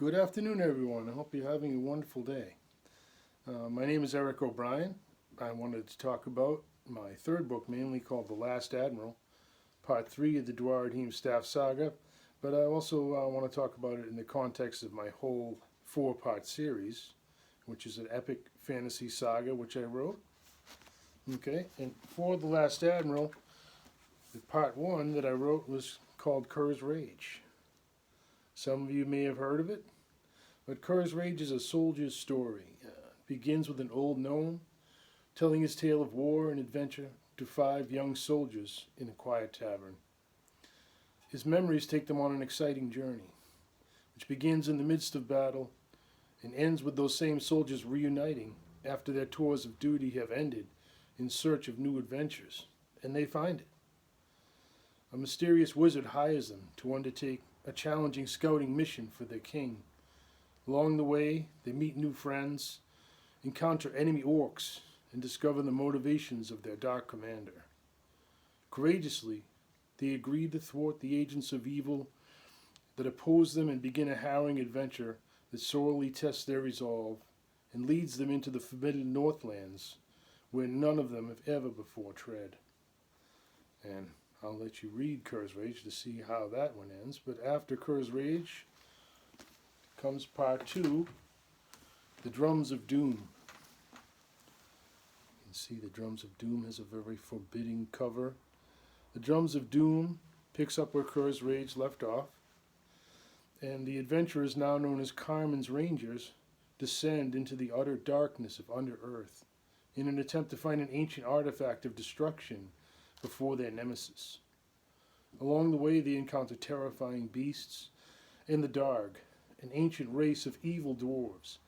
Good afternoon, everyone. I hope you're having a wonderful day. My name is Eric O'Brien. I wanted to talk about my third book, mainly called The Last Admiral, Part 3 of the Duaredheim Staff Saga, but I also want to talk about it in the context of my whole four-part series, which is an epic fantasy saga which I wrote. Okay, and for The Last Admiral, the Part 1 that I wrote was called Kerrs Rage. Some of you may have heard of it, but Kerrs Rage is a soldier's story. It begins with an old gnome telling his tale of war and adventure to 5 young soldiers in a quiet tavern. His memories take them on an exciting journey, which begins in the midst of battle and ends with those same soldiers reuniting after their tours of duty have ended in search of new adventures, and they find it. A mysterious wizard hires them to undertake a challenging scouting mission for their king. Along the way, they meet new friends, encounter enemy orcs, and discover the motivations of their dark commander. Courageously, they agree to thwart the agents of evil that oppose them and begin a harrowing adventure that sorely tests their resolve and leads them into the forbidden Northlands, where none of them have ever before tread. And I'll let you read Kerrs Rage to see how that one ends. But after Kerrs Rage comes Part 2, The Drums of Doom. You can see The Drums of Doom has a very forbidding cover. The Drums of Doom picks up where Kerrs Rage left off, and the adventurers, now known as Carmen's Rangers, descend into the utter darkness of Under-Earth in an attempt to find an ancient artifact of destruction before their nemesis. Along the way, they encounter terrifying beasts and the Darg, an ancient race of evil dwarves,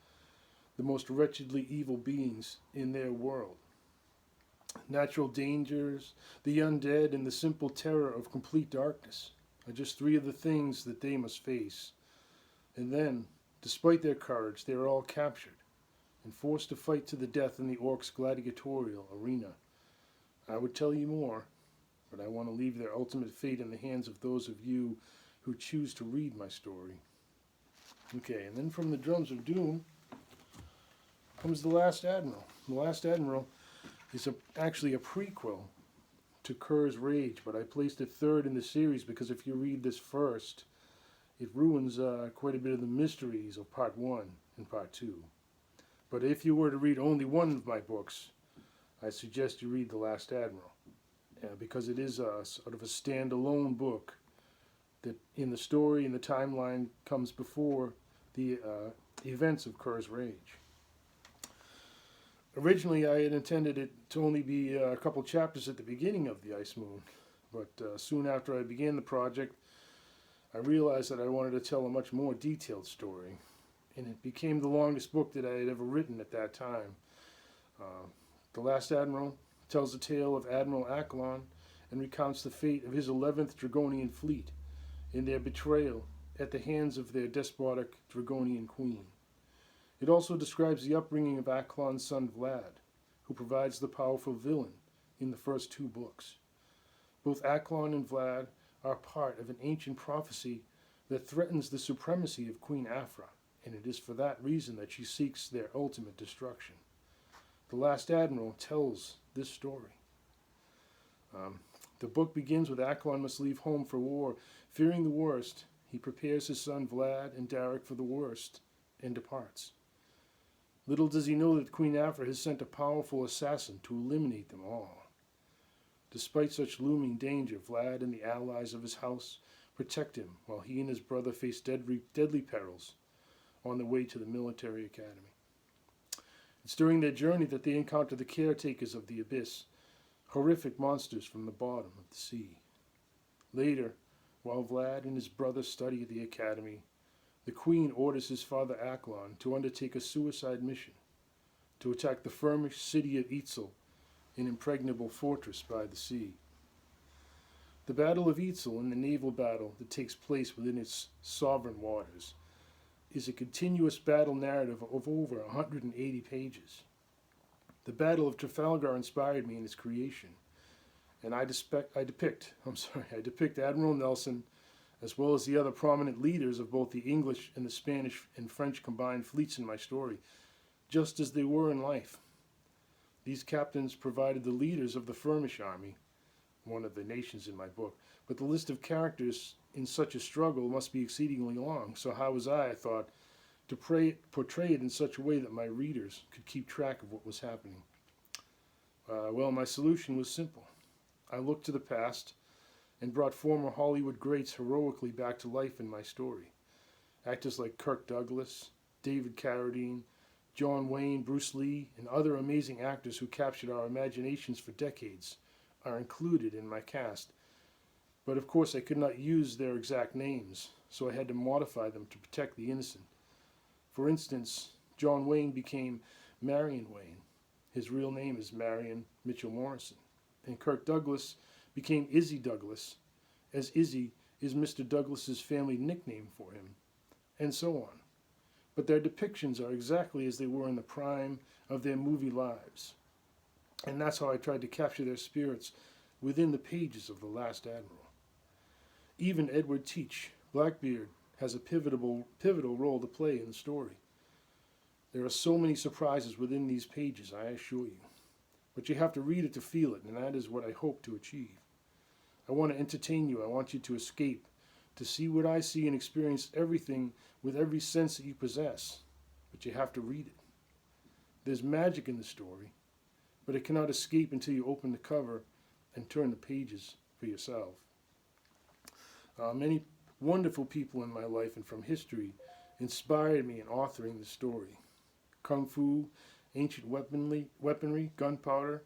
the most wretchedly evil beings in their world. Natural dangers, the undead, and the simple terror of complete darkness are just 3 of the things that they must face. And then, despite their courage, they are all captured and forced to fight to the death in the orcs' gladiatorial arena. I would tell you more, but I want to leave their ultimate fate in the hands of those of you who choose to read my story. Okay, and then from the Drums of Doom comes The Last Admiral. The Last Admiral is actually a prequel to Kerrs Rage, but I placed it third in the series because if you read this first, it ruins quite a bit of the mysteries of Part 1 and Part 2. But if you were to read only one of my books, I suggest you read The Last Admiral, because it is a sort of a standalone book that in the story and the timeline comes before the events of Kerrs Rage. Originally, I had intended it to only be a couple chapters at the beginning of the Ice Moon, but soon after I began the project, I realized that I wanted to tell a much more detailed story, and it became the longest book that I had ever written at that time. The Last Admiral tells the tale of Admiral Acklon and recounts the fate of his 11th Dragonian fleet in their betrayal at the hands of their despotic Dragonian queen. It also describes the upbringing of Acklon's son Vlad, who provides the powerful villain in the first 2 books. Both Acklon and Vlad are part of an ancient prophecy that threatens the supremacy of Queen Afra, and it is for that reason that she seeks their ultimate destruction. The Last Admiral tells this story. The book begins with Acklon must leave home for war. Fearing the worst, he prepares his son Vlad and Derek for the worst and departs. Little does he know that Queen Afra has sent a powerful assassin to eliminate them all. Despite such looming danger, Vlad and the allies of his house protect him while he and his brother face deadly perils on the way to the military academy. It's during their journey that they encounter the caretakers of the abyss, horrific monsters from the bottom of the sea. Later, while Vlad and his brother study at the academy, the queen orders his father Acklon to undertake a suicide mission to attack the Firmish city of Eitzel, an impregnable fortress by the sea. The Battle of Eitzel and the naval battle that takes place within its sovereign waters is a continuous battle narrative of over 180 pages. The Battle of Trafalgar inspired me in its creation, and I depict Admiral Nelson as well as the other prominent leaders of both the English and the Spanish and French combined fleets in my story, just as they were in life. These captains provided the leaders of the Flemish army, one of the nations in my book, but the list of characters in such a struggle must be exceedingly long, so how was I thought, to portray it in such a way that my readers could keep track of what was happening? Well, my solution was simple. I looked to the past and brought former Hollywood greats heroically back to life in my story. Actors like Kirk Douglas, David Carradine, John Wayne, Bruce Lee, and other amazing actors who captured our imaginations for decades are included in my cast. But of course I could not use their exact names, so I had to modify them to protect the innocent. For instance, John Wayne became Marion Wayne. His real name is Marion Mitchell Morrison. And Kirk Douglas became Izzy Douglas, as Izzy is Mr. Douglas's family nickname for him, and so on. But their depictions are exactly as they were in the prime of their movie lives. And that's how I tried to capture their spirits within the pages of The Last Admiral. Even Edward Teach, Blackbeard, has a pivotal role to play in the story. There are so many surprises within these pages, I assure you. But you have to read it to feel it, and that is what I hope to achieve. I want to entertain you. I want you to escape, to see what I see and experience everything with every sense that you possess. But you have to read it. There's magic in the story, but it cannot escape until you open the cover and turn the pages for yourself. Many wonderful people in my life and from history inspired me in authoring the story. Kung Fu, ancient weaponry, gunpowder,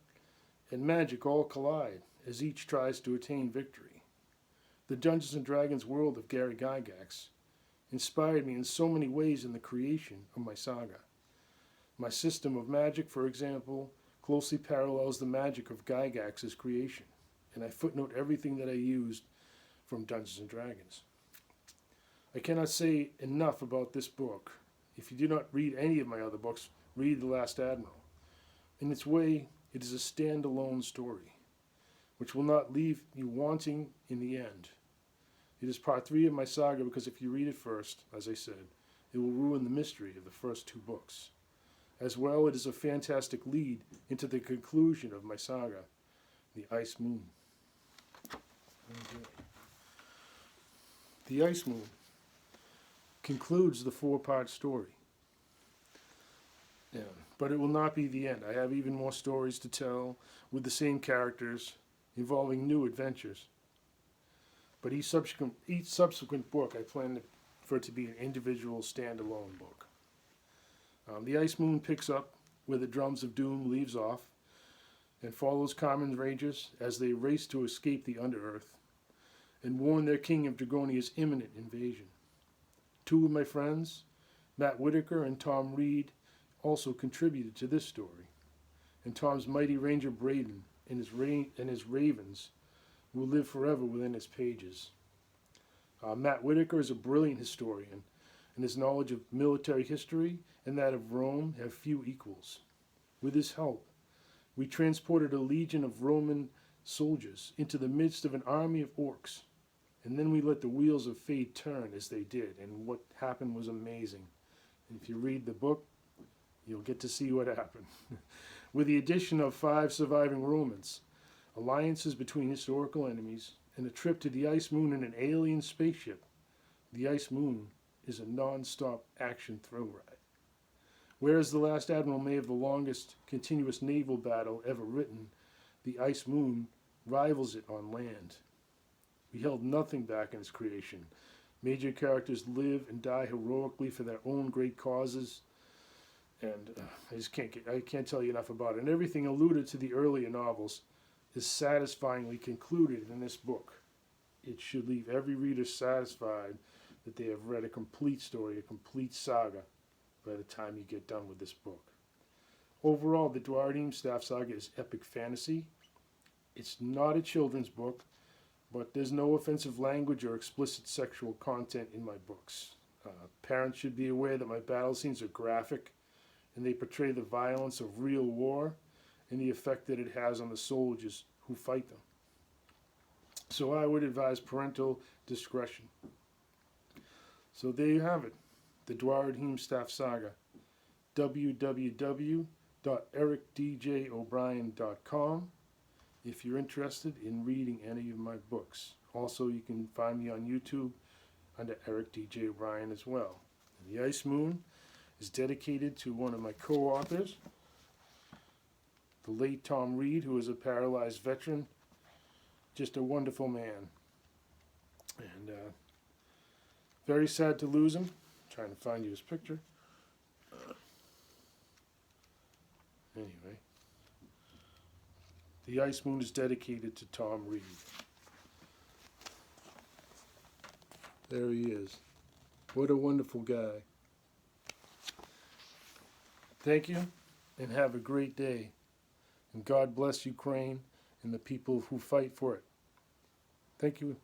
and magic all collide as each tries to attain victory. The Dungeons & Dragons world of Gary Gygax inspired me in so many ways in the creation of my saga. My system of magic, for example, closely parallels the magic of Gygax's creation, and I footnote everything that I used from Dungeons & Dragons. I cannot say enough about this book. If you do not read any of my other books, read The Last Admiral. In its way, it is a standalone story, which will not leave you wanting in the end. It is part 3 of my saga because if you read it first, as I said, it will ruin the mystery of the first 2 books. As well, it is a fantastic lead into the conclusion of my saga, The Ice Moon. The Ice Moon concludes the 4-part story. Yeah, but it will not be the end. I have even more stories to tell with the same characters involving new adventures. But each subsequent book, I plan for it to be an individual standalone book. The Ice Moon picks up where the Drums of Doom leaves off and follows Carmen's Rangers as they race to escape the Underearth and warn their king of Dragonia's imminent invasion. 2 of my friends, Matt Whitaker and Tom Reed, also contributed to this story, and Tom's mighty ranger Braden and his ravens will live forever within its pages. Matt Whitaker is a brilliant historian, and his knowledge of military history and that of Rome have few equals. With his help, we transported a legion of Roman soldiers into the midst of an army of orcs, and then we let the wheels of fate turn as they did, and what happened was amazing. And if you read the book, you'll get to see what happened. With the addition of 5 surviving Romans, alliances between historical enemies, and a trip to the Ice Moon in an alien spaceship, the Ice Moon is a non-stop action thrill ride. Whereas The Last Admiral may have the longest continuous naval battle ever written, the Ice Moon rivals it on land. We held nothing back in its creation. Major characters live and die heroically for their own great causes, and I can't tell you enough about it. And everything alluded to the earlier novels is satisfyingly concluded in this book. It should leave every reader satisfied that they have read a complete story, a complete saga, by the time you get done with this book. Overall, the Duaredheim Staff Saga is epic fantasy. It's not a children's book, but there's no offensive language or explicit sexual content in my books. Parents should be aware that my battle scenes are graphic, and they portray the violence of real war and the effect that it has on the soldiers who fight them. So I would advise parental discretion. So there you have it, the Duaredheim Staff Saga. www.ericdjobrien.com if you're interested in reading any of my books. Also, you can find me on YouTube under Eric D.J. O'Brien as well. And the Ice Moon is dedicated to one of my co-authors, the late Tom Reed, who is a paralyzed veteran. Just a wonderful man. And very sad to lose him. I'm trying to find you his picture. Anyway, the Ice Moon is dedicated to Tom Reed. There he is. What a wonderful guy. Thank you, and have a great day. And God bless Ukraine and the people who fight for it. Thank you.